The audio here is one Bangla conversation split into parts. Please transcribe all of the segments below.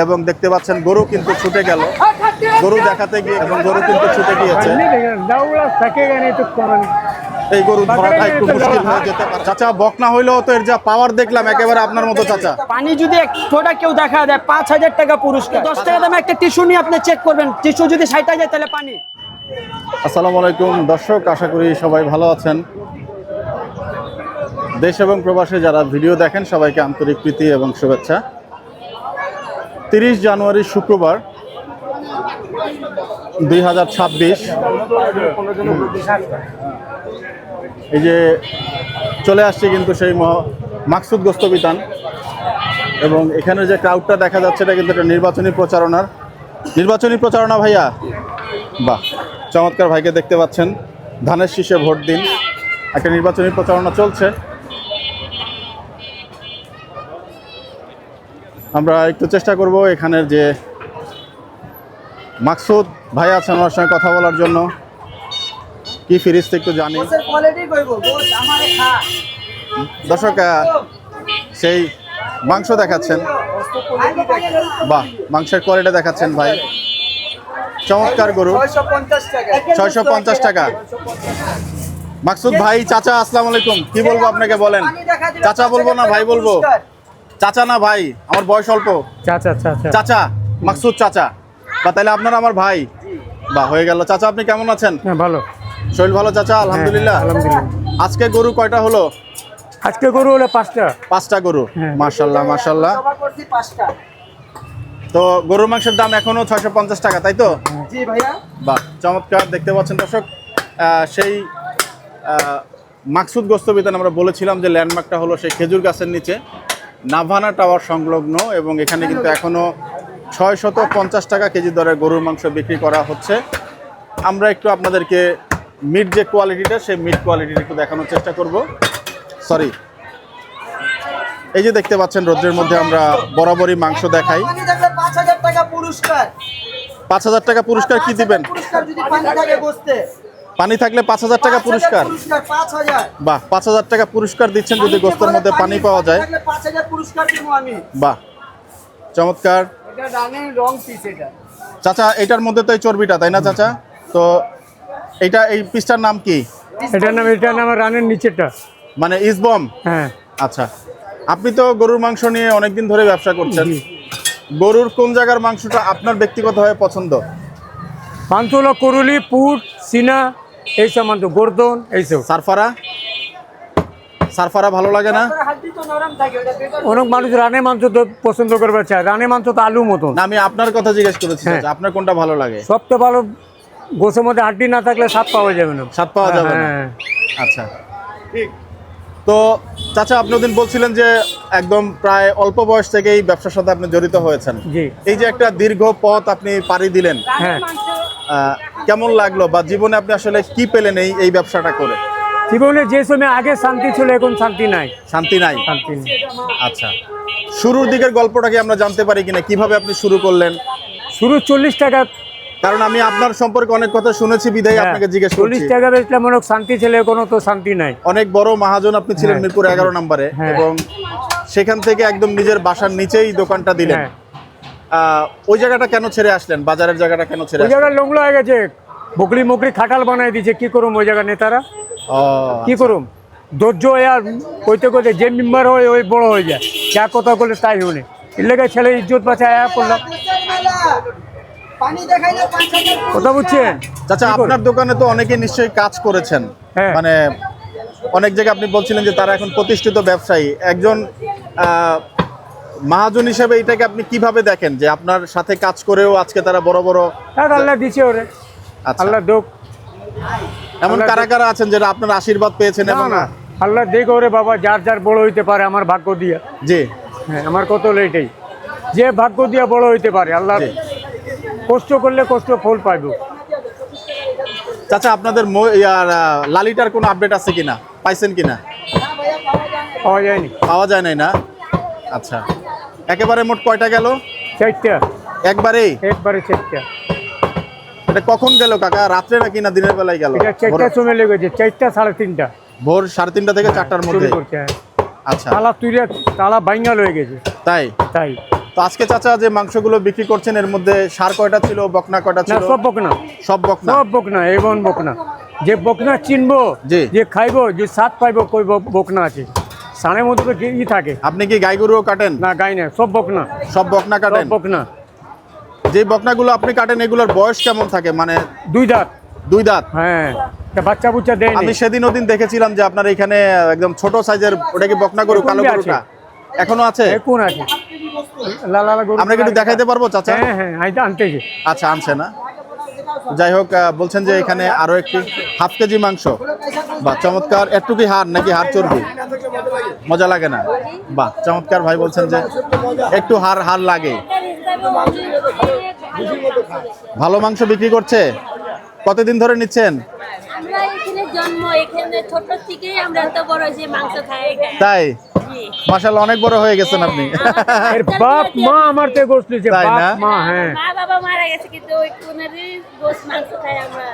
এবং দেখতে পাচ্ছেন গরু কিন্তু ছুটে গেল, গরু দেখাতে গিয়ে, এবং গরু কিন্তু ছুটে গিয়েছে। এই গরু ধরাটা একটু মুশকিল হয়ে যেতে পারে। চাচা বকনা হইলেও তো এর যা পাওয়ার দেখলাম, একেবারে আপনার মতো চাচা। পানি যদি এক ফোঁটা কেউ দেখা দেয় 5,000 টাকা পুরস্কার। 10 টাকা দামে একটা টিস্যু নিয়ে আপনি চেক করবেন, টিস্যু যদি 60 যায় তাহলে পানি। আসসালামু আলাইকুম দর্শক, আশা করি সবাই ভালো আছেন। দেশ এবং প্রবাসে যারা ভিডিও দেখেন সবাইকে আন্তরিক প্রীতি এবং শুভেচ্ছা। 30 জানুয়ারি শুক্রবার 2026 এই যে চলে আসছে কিন্তু সেই মাকসুদ গোস্ত বিতান, এবং এখানে যে ক্রাউডটা দেখা যাচ্ছে এটা কিন্তু একটা নির্বাচনী প্রচারণা ভাইয়া। বাহ, চমৎকার ভাইকে দেখতে পাচ্ছেন। ধানের শীষে ভোট দিন, একটা নির্বাচনী প্রচারণা চলছে। আমরা একটু চেষ্টা করব এখানের যে মাকসুদ ভাই আছেন ওনার সঙ্গে কথা বলার জন্য। কি ফিরিস্তে একটু জানি। দর্শক সেই মাংস দেখাচ্ছেন, বাহ, মাংসের কোয়ালিটি দেখাচ্ছেন ভাই। চমৎকার গরু, 650 টাকা। মাকসুদ ভাই, চাচা আসসালামু আলাইকুম। কি বলবো আপনাকে বলেন? চাচা বলবো না ভাই বলবো? চাচা না ভাই, আমার বয়স অল্প। চাচা মাকসুদ চাচা, বা তাহলে আপনারা আমার ভাই। বা হয়ে গেল। চাচা আপনি কেমন আছেন? ভালো, শরীর ভালো চাচা? আলহামদুলিল্লাহ। আজকে গরু কয়টা হলো? আজকে গরু হলো 5টা গরু। মাশাআল্লাহ মাশাআল্লাহ। তো গরুর মাংসের দাম এখনো 650 টাকা, তাই তো? জি ভাইয়া। বাহ, চমৎকার। দেখতে পাচ্ছেন দর্শক, সেই মাকসুদ গোস্ত বিতান আমরা বলেছিলাম যে ল্যান্ডমার্কটা হলো সেই খেজুর গাছের নিচে নাভানা টাওয়ার সংলগ্ন, এবং এখানে কিন্তু এখনো 650 টাকা কেজি দরে গরুর মাংস বিক্রি করা হচ্ছে। আমরা একটু আপনাদেরকে মিট যে কোয়ালিটিটা, সেই মিট কোয়ালিটিটা একটু দেখানোর চেষ্টা করব। সরি, এই যে দেখতে পাচ্ছেন রোদ্রের মধ্যে আমরা বরাবরই মাংস দেখাই। 5,000 টাকা পুরস্কার। 5,000 টাকা পুরস্কার কি দিবেন? পানি থাকলে 5,000 টাকা পুরস্কার। বাহ, 5,000 টাকা পুরস্কার দিচ্ছেন যদি গোস্তের মধ্যে পানি পাওয়া যায়। 5,000 পুরস্কার দিব আমি। বাহ, চমৎকার। এটা রানের রং পিস এটা। চাচা এটার মধ্যে তো এই চর্বিটা, তাই না চাচা? তো এইটা, এই পিসটার নাম কি? এটার নাম রানের নিচেরটা, মানে ইসবম। হ্যাঁ। আচ্ছা, আপনি তো গরুর মাংস নিয়ে অনেকদিন ধরে ব্যবসা করছেন। গরুর কোন জায়গার মাংসটা আপনার ব্যক্তিগতভাবে পছন্দ? মাংস হলো করুলি, পুট, সিনা, এইসব মাংস, গর্দন, এইসব। সারফারা ভালো লাগে না? হাড্ডি তো নরম থাকে, ওটা ভেতর। অনেক মানুষ রানের মাংস তো পছন্দ করবে চায়। রানের মাংস তো আলু মতন। না, আমি আপনার কথা জিজ্ঞেস করেছি। হ্যাঁ। আপনার কোনটা ভালো লাগে? সবচেয়ে ভালো গোসের মধ্যে হাড্ডি না থাকলে স্বাদ পাওয়া যাবে না। স্বাদ পাওয়া যাবে না। হ্যাঁ। আচ্ছা, ঠিক। তো চাচা আপনি ওদিন বলছিলেন যে একদম প্রায় অল্প বয়স থেকেই ব্যবসার সাথে আপনি জড়িত হয়েছেন। জি। এই যে একটা দীর্ঘ পথ আপনি পাড়ি দিলেন, হ্যাঁ, কেমন লাগলো, বা জীবনে আপনি আসলে কি পেলেন এই ব্যবসাটা করে? জীবনে যে সময় আগে শান্তি ছিল, এখন শান্তি নাই। শান্তি নাই? শান্তি নেই। আচ্ছা, শুরুর দিকের গল্পটা কি আমরা জানতে পারি কিনা, কিভাবে আপনি শুরু করলেন? শুরু 40 টাকা। কারণ আমি আপনার সম্পর্কে অনেক কথা শুনেছি, বিধায় আপনাকে জিজ্ঞেস করছি। 40 টাকা বেচলে মনে শান্তি ছিল, কোনো তো শান্তি নাই। অনেক বড় মহাজন আপনি ছিলেন মিরপুর 11 নম্বরে, এবং সেখান থেকে একদম নিজের বাসার নিচেই দোকানটা দিলেন। ওই জায়গাটা কেন ছেড়ে আসলেন? বাজারের জায়গাটা কেন ছেড়ে ওই আসলেন? জায়গা লংলো হয়ে গেছে, বকরি মকরি খাটাল বানাই দিয়েছে। কি করুম ওই জায়গা নেতারা, কি করুম? ধৈর্য আর কইতে কইতে যে মেম্বার হয় ওই বড় হয়ে যায়, যা কথা বলে তাই শুনে। এর লেগে ছেলে ইজ্জত বাঁচা আয়া করলাম। কথা বুঝছেন চাচা? আপনার দোকানে তো অনেকে নিশ্চয়ই কাজ করেছেন। হ্যাঁ। মানে অনেক জায়গায় আপনি বলছিলেন যে তারা এখন প্রতিষ্ঠিত ব্যবসায়ী। একজন মহাজন হিসেবে এটাকে আপনি কিভাবে দেখেন যে আপনার সাথে কাজ করেও আজকে তারা বড় বড়? আল্লাহ দিছে ওরে। আচ্ছা, আল্লাহ দোক। এমন কারা কারা আছেন যারা আপনার আশীর্বাদ পেয়েছেন? না, আল্লাহ দেখ ওরে বাবা, যার যার বড় হইতে পারে। আমার ভাগ্য দিয়া। জি। হ্যাঁ, আমার কত লেটেই যে ভাগ্য দিয়া বড় হইতে পারে। আল্লাহ কষ্ট করলে কষ্ট ফল পাইব। চাচা আপনাদের লালিটার কোনো আপডেট আছে কিনা, পাইছেন কিনা? পাওয়া যায়নি। পাওয়া যায় নাই না? আচ্ছা, একেবারে মোট কয়টা গেল? 4টা। একবারে 4টা। এটা কখন গেল কাকা? রাত্রে নাকি না দিনের বেলায় গেল? এটা 4টার সময় লেগেছে। 4টা 3:30। ভোর 3:30 থেকে 4টার মধ্যে। আচ্ছা, আচ্ছা, তালা ভাঙ্গা লয়ে গেছে। তাই তাই তো আজকে চাচা যে মাংসগুলো বিক্রি করছেন এর মধ্যে ষাঁড় কয়টা ছিল, বকনা কয়টা না ছিল? সব বকনা, সব বকনা। সব বকনা, এবং বকনা যে বকনা চিনবো, জি। যে খাইবো, যে স্বাদ পাইবো, কই বকনা আছে। সানের মধ্যে তো ই থাকে আপনি কি গাই গরুও কাটেন? না, গাই না, সব বকনা, সব বকনা সব কাটেন? বকনা। যে বকনাগুলো আপনি কাটেন এগুলোর বয়স কেমন থাকে, মানে 2 দাঁত। 2 দাঁত? হ্যাঁ, তা বাচ্চা বুচ্চা দেয় আমি সেদিন ওদিন দেখেছিলাম যে আপনার এখানে একদম ছোট সাইজের, ওটা কি বকনা গরু, কালো এখন আছে। গরুটা এখনো আছে? কোন আছে লাল লাল গরু? আমরা কি একটু দেখাইতে পারবো চাচা? হ্যাঁ হ্যাঁ, আনতেছি। আচ্ছা, আনছে না? যাই হোক, বলছেন যে এখানে আরো একটি হাফ কেজি মাংস। বাহ, চমৎকার। একটু কি হাড় নাকি হাড় চর্বি? মজা লাগে না? বাহ, চমৎকার। ভাই বলছেন যে একটু হাড় হাড় লাগে। ভালো মাংস বিক্রি করছে। কতদিন ধরে নিচ্ছেন? আমরা এখানে জন্ম, এখানে ছোট থেকেই আমরা এত বড় যে মাংস খাই। তাই? মাশাআল্লাহ, অনেক বড় হয়ে গেছেন আপনি। এর বাপ মা আমার থেকে গোশত নিয়েছে, তাই বাপ না? মা। হ্যাঁ, মা বাবা মারা গেছে কিন্তু ওই কোনেরই গোশ মাংস খাই আমরা।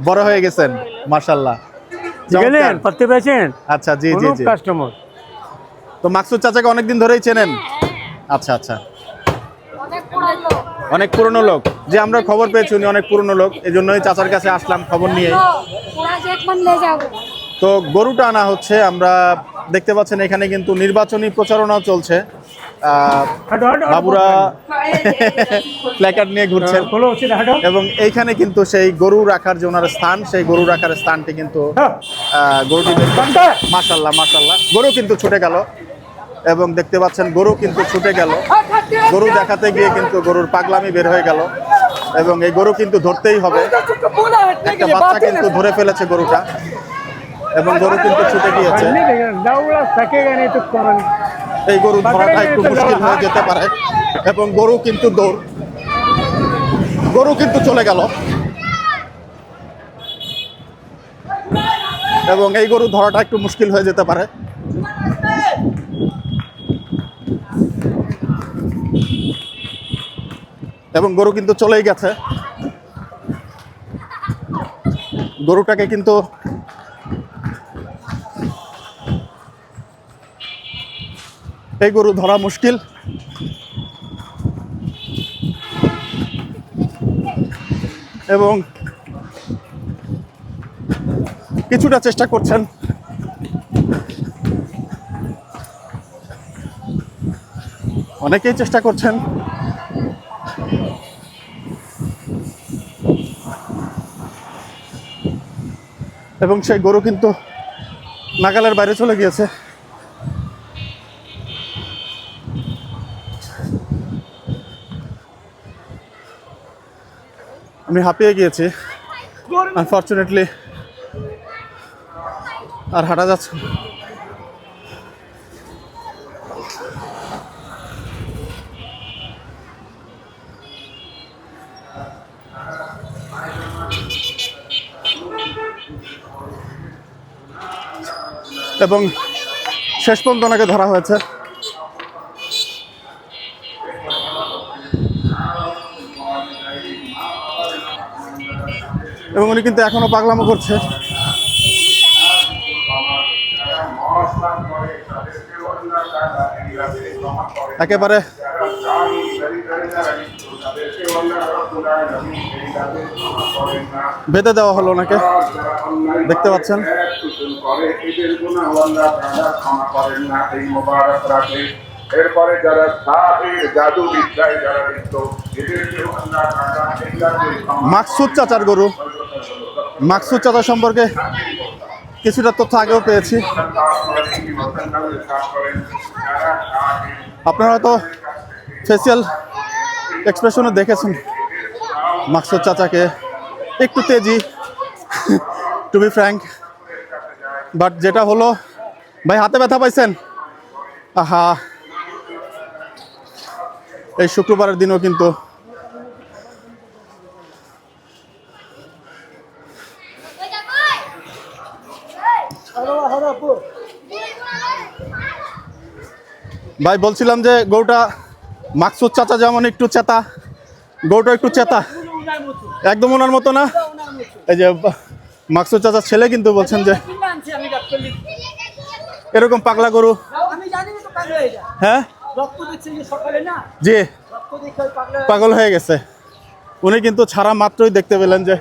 বড় হয়ে গেছেন মাশাআল্লাহ। গেলেন চমৎকার। করতে পেরেছেন? আচ্ছা, জি জি জি। কাস্টমার তো মাকসুদ চাচাকে অনেকদিন ধরেই চেনেন? আচ্ছা আচ্ছা, অনেক পুরনো। অনেক পুরনো লোক। যে আমরা খবর পেয়েছি উনি অনেক পুরনো লোক, এই জন্যই চাচার কাছে আসলাম খবর নিয়ে। তো গরুটা আনা হচ্ছে, আমরা দেখতে পাচ্ছেন এখানে কিন্তু নির্বাচনী প্রচারণাও চলছে। বাবুরা প্ল্যাকার্ড নিয়ে ঘুরছেন এবং এইখানে কিন্তু সেই গরু রাখার যে ওনার স্থান, সেই গরু রাখার স্থানটি কিন্তু গরুটি মাশাআল্লাহ মাশাআল্লাহ, গরু কিন্তু ছুটে গেল এবং দেখতে পাচ্ছেন গরু কিন্তু ছুটে গেল। গরু দেখাতে গিয়ে কিন্তু গরুর পাগলামি বের হয়ে গেল এবং এই গরু কিন্তু ধরতেই হবে। একটা বাচ্চা কিন্তু ধরে ফেলেছে গরুটা এবং গরু কিন্তু ছুটে গিয়েছে। এই গরু ধরাটা একটু মুশকিল হয়ে যেতে পারে এবং গরু কিন্তু গরু কিন্তু চলে গেল এবং এই গরু ধরাটা একটু মুশকিল হয়ে যেতে পারে। এবং গরু কিন্তু চলেই গেছে। গরুটাকে কিন্তু এই গরু ধরা মুশকিল এবং কিছুটা চেষ্টা করছেন। অনেকেই চেষ্টা করছেন। এবং সেই গরু কিন্তু নাগালের বাইরে চলে গিয়েছে। আমি হাঁপিয়ে গিয়েছি, আনফর্চুনেটলি আর হাঁটা যাচ্ছে না। এবং শেষ পর্যন্ত ওনাকে ধরা হয়েছে। এবং উনি কিন্তু এখনো পাগলামো করছে। একেবারে বেঁধে দেওয়া হলো ওনাকে, দেখতে পাচ্ছেন। এরপরে যারা জাদু বিদ্যায় যারা লিপ্ত মাকসুদ চাচার গরু, মাকসুদ চাচা সম্পর্কে কিছুটা তথ্য আগেও পেয়েছি। আপনারা হয়তো ফেসিয়াল এক্সপ্রেশনে দেখেছেন মাকসুদ চাচাকে, একটু তেজি টু বি ফ্র্যাঙ্ক। বাট যেটা হলো, ভাই হাতে ব্যথা পাইছেন? আহা, এই শুক্রবারের দিনও কিন্তু ভাই বলছিলাম যে গরুটা মাকসুদ চাচা যেমন একটু চেতা, গরুটা একটু চেতা, একদম ওনার মতো না। এই যে মাকসুদ চাচার ছেলে কিন্তু বলছেন যে এরকম পাগলা গরু, হ্যাঁ রক্ত দেখছেন যে সকালে না, জি রক্ত দেখে ওই পাগলা পাগল হয়ে গেছে। উনি কিন্তু ছাড়া মাত্রই দেখতে পেলেন যে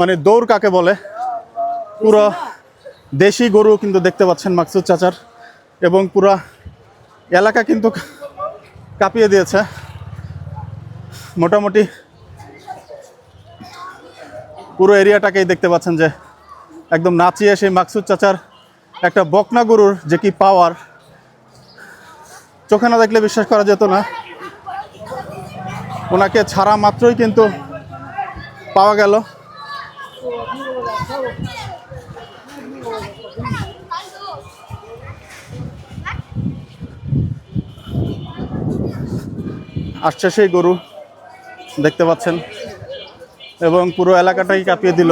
মানে দৌড় কাকে বলে, পুরো দেশি গরু কিন্তু দেখতে পাচ্ছেন মাকসুদ চাচার, এবং পুরো এলাকা কিন্তু কাঁপিয়ে দিয়েছে। মোটামুটি পুরো এরিয়াটাকেই দেখতে পাচ্ছেন যে একদম নাচিয়ে সেই মাকসুদ চাচার একটা বকনা গরুর যে কি পাওয়ার, চোখে না দেখলে বিশ্বাস করা যেত না। ওনাকে ছাড়া মাত্রই কিন্তু পাওয়া গেল। আসছে সেই গরু দেখতে পাচ্ছেন, এবং পুরো এলাকাটাই কাঁপিয়ে দিল।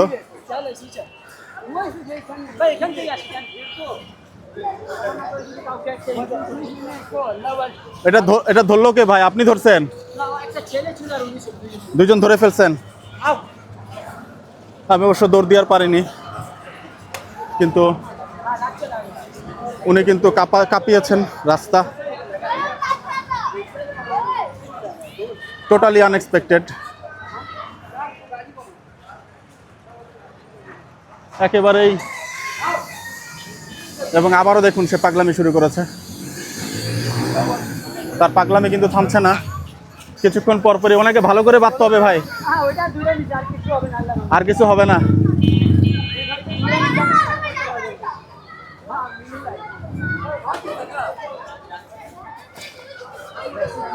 ভাই এখান থেকে আসেন। এটা ধরলো কে ভাই? আপনি ধরছেন? একটা ছেলে ছিল আর উনি দুজন ধরে ফেলছেন? আমি অবশ্য দৌড় দেওয়ার পারিনি, কিন্তু উনি কিন্তু কাঁপিয়েছেন রাস্তা। টোটালি আনএক্সপেক্টেড, একেবারেই। এবং আবারও দেখুন সে পাগলামি শুরু করেছে। তার পাগলামি কিন্তু থামছে না, কিছুক্ষণ পর পরই ওনাকে ভালো করে বাঁধতে হবে ভাই, ওইটা দূরে নিচে আর কিছু হবে না, আল্লাহ আর কিছু হবে না।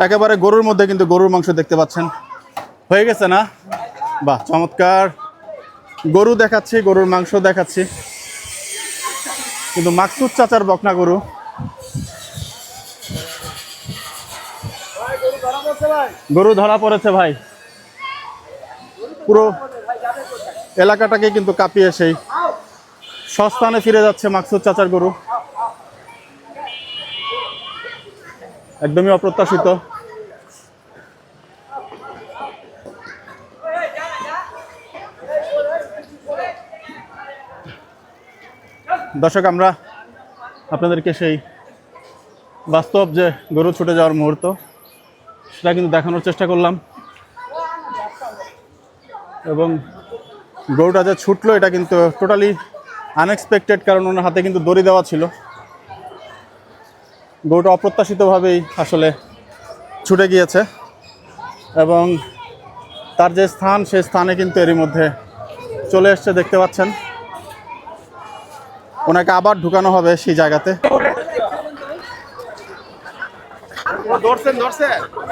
একেবারে গরুর মধ্যে কিন্তু গরুর মাংস দেখতে পাচ্ছেন। হয়ে গেছে না? বাহ, চমৎকার। গরু দেখাচ্ছি, গরুর মাংস দেখাচ্ছি, কিন্তু মাকসুদ চাচার বকনা গরু। গরু ধরা পড়েছে ভাই, পুরো এলাকাটাকে কিন্তু কাঁপিয়ে সেই সস্থানে ফিরে যাচ্ছে মাকসুদ চাচার গরু। একদমই অপ্রত্যাশিত। দর্শক, আমরা আপনাদেরকে সেই বাস্তব যে গরু ছুটে যাওয়ার মুহূর্ত সেটা কিন্তু দেখানোর চেষ্টা করলাম, এবং গরুটা যে ছুটলো এটা কিন্তু টোটালি আনএক্সপেক্টেড, কারণ ওনার হাতে কিন্তু দড়ি দেওয়া ছিল। গরুটা অপ্রত্যাশিতভাবেই আসলে ছুটে গিয়েছে, এবং তার যে স্থান সেই স্থানে কিন্তু এরই মধ্যে চলে এসছে দেখতে পাচ্ছেন। ওনাকে আবার ঢুকানো হবে সেই জায়গাতে,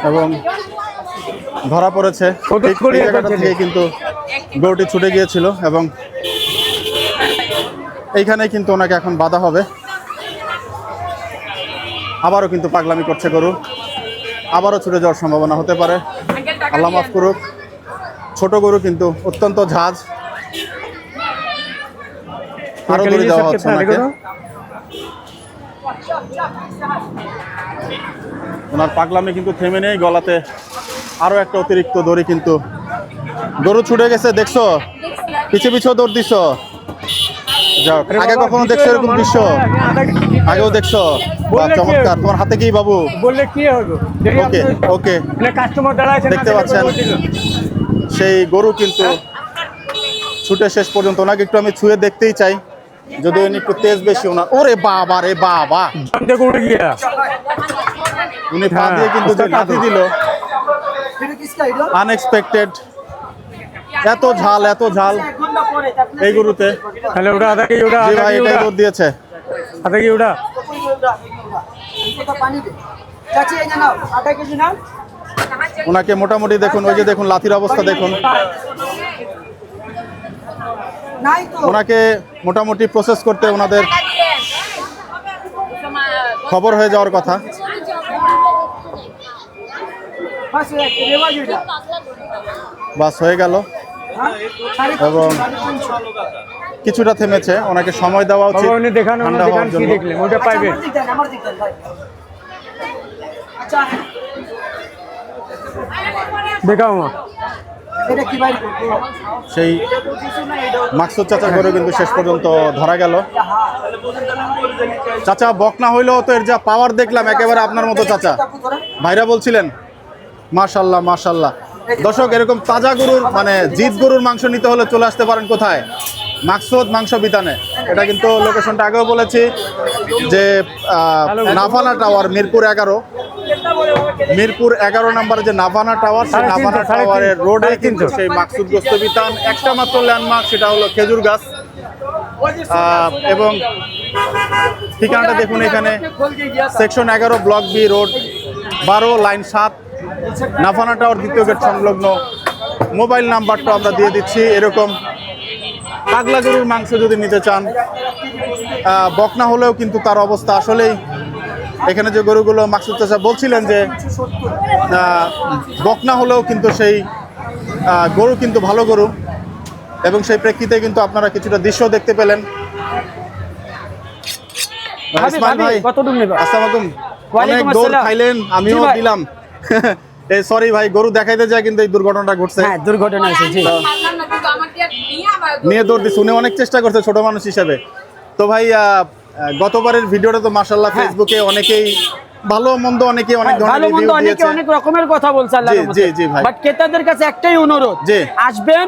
এবং ধরা পড়েছে। এই জায়গাটা থেকে কিন্তু গরুটি ছুটে গিয়েছিল, এবং এইখানেই কিন্তু ওনাকে এখন বাধা হবে। আবারও কিন্তু পাগলামি করছে গরু, আবারও ছুটে যাওয়ার সম্ভাবনা হতে পারে। আল্লাহ মাফ করুক। ছোট গরু কিন্তু অত্যন্ত ঝাঁজ, আরো দড়ি দেওয়া হচ্ছে ওনাকে। ওনার পাগলামি কিন্তু থেমে নেই, গলাতে আরো একটা অতিরিক্ত দড়ি কিন্তু। গরু ছুটে গেছে, দেখছো? পিছে পিছেও দৌড় দিছ? যাও, আগে কখনো দেখছো এরকম দৃশ্য? আগেও দেখছো? বাহ, চমৎকার। তোমার হাতে কি বাবু? বললে কি হলো? ওকে ওকে, কাস্টমার দাঁড়াচ্ছে, দেখতে পাচ্ছেন সেই গরু কিন্তু ছুটে শেষ পর্যন্ত। ওনাকে একটু আমি ছুঁয়ে দেখতেই চাই, যদিও উনি একটু তেজ বেশি ওনার। ওরে বাবা রে বাবা, উনি পা দিয়ে কিন্তু যে লাথি দিল, আনএক্সপেক্টেড। এত ঝাল, এত ঝাল এই গরুতে। তাহলে ওটা আধা কেজি, ওটা জি ভাই, এটাই দুধ দিয়েছে। আধা কেজি ওটা। ওনাকে মোটামুটি দেখুন, ওই যে দেখুন লাথির অবস্থা দেখুন। ওনাকে মোটামুটি প্রসেস করতে ওনাদের খবর হয়ে যাওয়ার কথা। বাস হয়ে গেল, এবং কিছুটা থেমেছে। ওনাকে সময় দেওয়া উচিত ঠান্ডা হওয়ার জন্য। ওটা পাইবে। দেখাও সেই মাকসুদ চাচার গরু কিন্তু শেষ পর্যন্ত ধরা গেল। চাচা বকনা হইলেও তো এর যা পাওয়ার দেখলাম একেবারে আপনার মতো চাচা, ভাইরা বলছিলেন। মাশাল্লাহ মাশাল্লাহ। দর্শক এরকম তাজা গরুর মানে জিত গরুর মাংস নিতে হলে চলে আসতে পারেন কোথায়? মাকসুদ মাংস বিতানে। এটা কিন্তু লোকেশনটা আগেও বলেছি যে নাভানা টাওয়ার, মিরপুর 11, মিরপুর 11 নম্বরে যে নাভানা টাওয়ার, সেই নাভানা টাওয়ারের রোডে কিন্তু সেই মাকসুদ গোস্ত বিতান। একটা মাত্র ল্যান্ডমার্ক, সেটা হলো খেজুর গাছ। এবং ঠিকানাটা দেখুন এখানে, section 11, block B, road 12, line 7, Navana tower, দ্বিতীয় গেট সংলগ্ন। মোবাইল নাম্বারটা আমরা দিয়ে দিচ্ছি। এরকম পাগলা গরুর মাংস যদি নিতে চান, বকনা হলেও কিন্তু তার অবস্থা আসলেই, এখানে যে গরুগুলো মাকসুদ চাচা বলছিলেন যে বকনা হলেও কিন্তু সেই গরু কিন্তু ভালো গরু, এবং সেই প্রেক্ষিতে কিন্তু আপনারা কিছুটা দৃশ্য দেখতে পেলেন। ইসমাইল ভাই, আসসালামু আলাইকুম। অনেক দৌড় খাইলেন, আমিও দিলাম। সরি ভাই, গরু দেখাইতে যায় কিন্তু এই দুর্ঘটনাটা ঘটছে। হ্যাঁ, দুর্ঘটনা এসেছে, নিয়ে দৌড় দিচ্ছে। উনি অনেক চেষ্টা করছে ছোট মানুষ হিসেবে। তো ভাই গতবারের ভিডিওটা তো মাশাআল্লাহ ফেসবুকে অনেকেই ভালো মন্দ, অনেকে অনেক ধরনের ভালো মন্দ রিভিউ অনেকে দিয়েছে। অনেক রকমের কথা বলছে আল্লাহর রহমতে। জি জি ভাই। বাট ক্রেতাদের কাছে একটাই অনুরোধ, জি। আসবেন,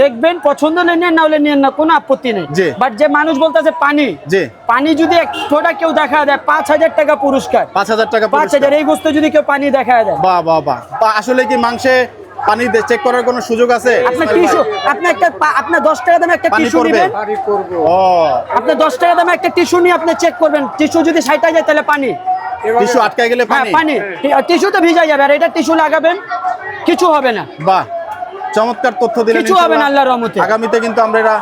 দেখবেন, পছন্দ হলে নেন, না হলে নেন না, কোনো আপত্তি নেই। জি। বাট যে মানুষ বলতেছে পানি, জি। পানি যদি এক ফোঁটা কেউ দেখা দেয় 5,000 টাকা পুরস্কার। 5,000 টাকা 5,000 এই গোস্ত যদি কেউ পানি দেখা দেয়। বাহ বাহ বাহ। আসলে কি মাংসে পানি চেক করার কোনো সুযোগ আছে? আপনি টিস্যু, আপনি 10 টাকা দামে একটা পানি টিস্যু পড়বে? নেবেন। ও, আপনি 10 টাকা দামে একটা টিস্যু নিয়ে আপনি চেক করবেন, টিস্যু যদি সাইটা যায় তাহলে পানি। টিস্যু আটকায় গেলে হ্যাঁ, পানি? পানি। টিস্যু তো ভিজা যাবে, আর এটা টিস্যু লাগাবেন, কিছু হবে না। বাহ, চমৎকার তথ্য দিলেন। কিছু হবে না আল্লাহর রহমতে। আগামীতে কিন্তু আমরা এরা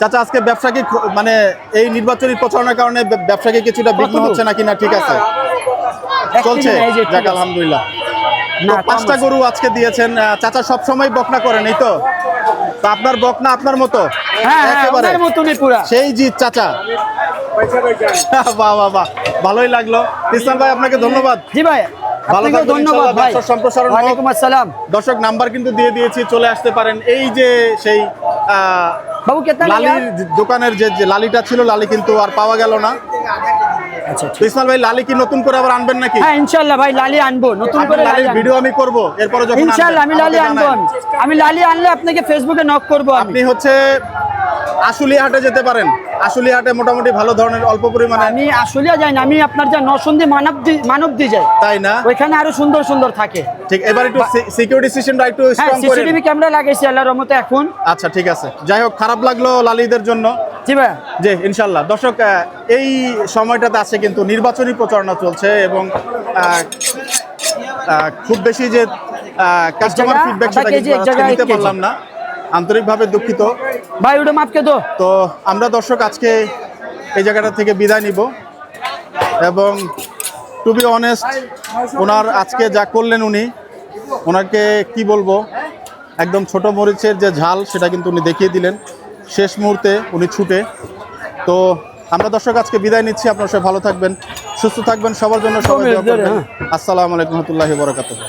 চাচা আজকে ব্যবসা কি মানে এই নির্বাচনী প্রচারণার কারণে ব্যবসা কি কিছুটা বিঘ্ন হচ্ছে নাকি না ঠিক আছে? চলছে, যাক আলহামদুলিল্লাহ। তো 5টা গরু আজকে দিয়েছেন চাচা। সব সময় বকনা করেন এই তো? তো আপনার বকনা আপনার মতো হ্যাঁ, একেবারে ওদের মতনই পুরা। সেই জিত চাচা। বাহ বাহ বাহ, ভালোই লাগলো। ইসলাম ভাই আপনাকে ধন্যবাদ। জি ভাই, ভালো আপনাকেও থাকবেন, ধন্যবাদ ইনশাআল্লাহ। ভাই। ব্যবসার সম্প্রসারণ হোক। ওয়ালাইকুম আসসালাম। দর্শক নাম্বার কিন্তু দিয়ে দিয়েছি, চলে আসতে পারেন। এই যে সেই বাবু কেতনা লালির দোকানের যে লালিটা ছিল, লালি কিন্তু আর পাওয়া গেল না। আচ্ছা, তো ইসমাইল ভাই, লালি কি নতুন করে আবার আনবেন নাকি? হ্যাঁ, ইনশাআল্লাহ ভাই, লালি আনবো, নতুন করে লালি লালির ভিডিও আমি করব, এরপরে যখন ইনশাআল্লাহ আমি আনবেন, লালি আমাকে আনবো। জানাবেন। আমি লালি আনলে আপনাকে ফেসবুকে নক করব। আপনি হচ্ছে আশুলিয়া হাটে যেতে পারেন। আশুলিয়া হাটে মোটামুটি ভালো ধরনের অল্প পরিমাণে। আমি আসলে যাই না, আমি আপনার যা নরসিংদী মানবদি যাই, তাই না? ওইখানে আরো সুন্দর সুন্দর থাকে। ঠিক, এবার একটু সিকিউরিটি সিস্টেমটা একটু হ্যাঁ, স্ট্রং করেন। সিসিটিভি ক্যামেরা লাগাইছি আল্লাহর রহমতে এখন। আচ্ছা ঠিক আছে, যাই হোক, খারাপ লাগলো লালিদের জন্য। জি ভাই। জি ইনশাল্লাহ। দর্শক এই সময়টাতে আছে কিন্তু নির্বাচনী প্রচারণা চলছে, এবং খুব বেশি যে কাস্টমার জায়গা, ফিডব্যাক আধা সেটা কেজি, কিন্তু এক জায়গায় নিতে 1 কেজি। পারলাম না, আন্তরিকভাবে দুঃখিত। ভাই ওটা মাপকে তো। তো আমরা দর্শক আজকে এই জায়গাটা থেকে বিদায় নিব, এবং টু বি অনেস্ট ওনার আজকে যা করলেন উনি, ওনাকে কি বলবো, একদম ছোট মরিচের যে ঝাল সেটা কিন্তু উনি দেখিয়ে দিলেন শেষ মুহূর্তে উনি ছুটে। তো আমরা দর্শক আজকে বিদায় নিচ্ছি। আপনারা সবাই ভালো থাকবেন, সুস্থ থাকবেন, সবার জন্য সবাই দোয়া করবেন। আসসালামু আলাইকুম ওয়া রাহমাতুল্লাহি ওয়া বারাকাতুহু।